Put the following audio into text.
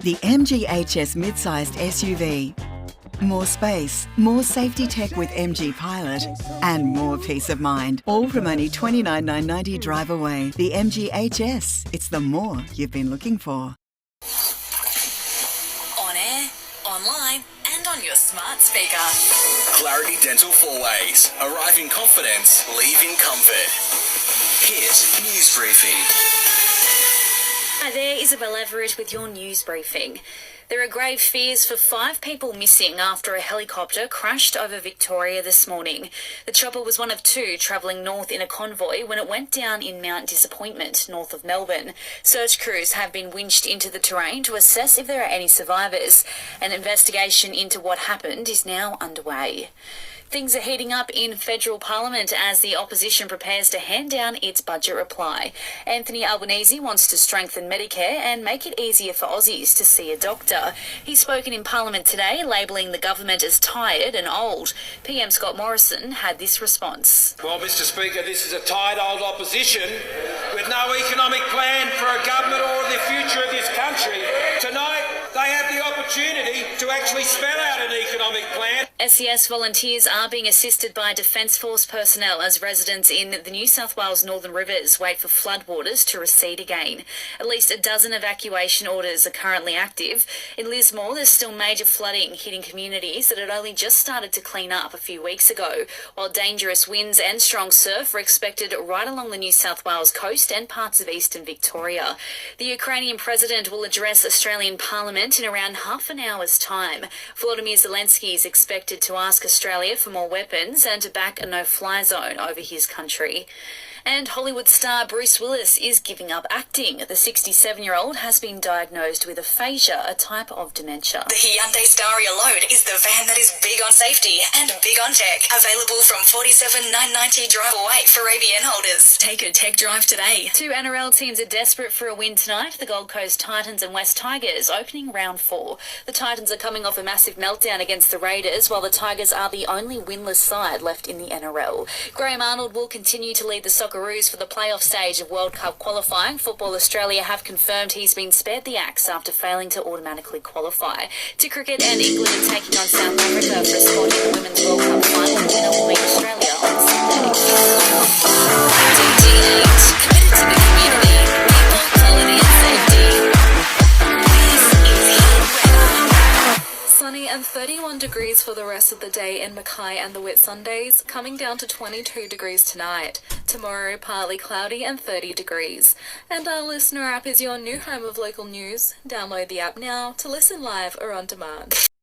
The MGHS mid-sized SUV. More space, more safety tech with MG Pilot, and more peace of mind. All from only $29,990 drive away. The MGHS. It's the more you've been looking for. On air, online, and on your smart speaker. Clarity Dental 4-Ways. Arrive in confidence, leave in comfort. Here's News Briefing. Hi there, Isabelle Everett with your news briefing. There are grave fears for 5 people missing after a helicopter crashed over Victoria this morning. The chopper was one of 2 travelling north in a convoy when it went down in Mount Disappointment, north of Melbourne. Search crews have been winched into the terrain to assess if there are any survivors. An investigation into what happened is now underway. Things are heating up in federal parliament as the opposition prepares to hand down its budget reply. Anthony Albanese wants to strengthen Medicare and make it easier for Aussies to see a doctor. He's spoken in parliament today, labelling the government as tired and old. PM Scott Morrison had this response. Well, Mr Speaker, this is a tired old opposition with no economic plan for a government or the future of this country. Tonight, they have the opportunity to actually spell out an economic plan. SES volunteers are being assisted by Defence Force personnel as residents in the New South Wales Northern Rivers wait for floodwaters to recede again. At least a dozen evacuation orders are currently active. In Lismore, there's still major flooding hitting communities that had only just started to clean up a few weeks ago, while dangerous winds and strong surf are expected right along the New South Wales coast and parts of eastern Victoria. The Ukrainian president will address Australian Parliament in around half an hour's time. Volodymyr Zelensky is expected to ask Australia for more weapons and to back a no-fly zone over his country. And Hollywood star Bruce Willis is giving up acting. The 67-year-old has been diagnosed with aphasia, a type of dementia. The Hyundai Staria Load is the van that is big on safety and big on tech. Available from $47,990 drive away for ABN holders. Take a tech drive today. 2 NRL teams are desperate for a win tonight. The Gold Coast Titans and West Tigers opening round 4. The Titans are coming off a massive meltdown against the Raiders, while the Tigers are the only winless side left in the NRL. Graham Arnold will continue to lead the Socceroos for the playoff stage of World Cup qualifying. Football Australia have confirmed he's been spared the axe after failing to automatically qualify. To cricket, and England are taking on South Africa for a spot in the Women's World Cup final. The winner will meet Australia on Sunday. DD8, committed to the community, people, quality and safety. This is Hot Weather. Sunny and 31 degrees for the rest of the day in Mackay and the Whitsundays, coming down to 22 degrees tonight. Tomorrow, partly cloudy and 30 degrees. And our listener app is your new home of local news. Download the app now to listen live or on demand.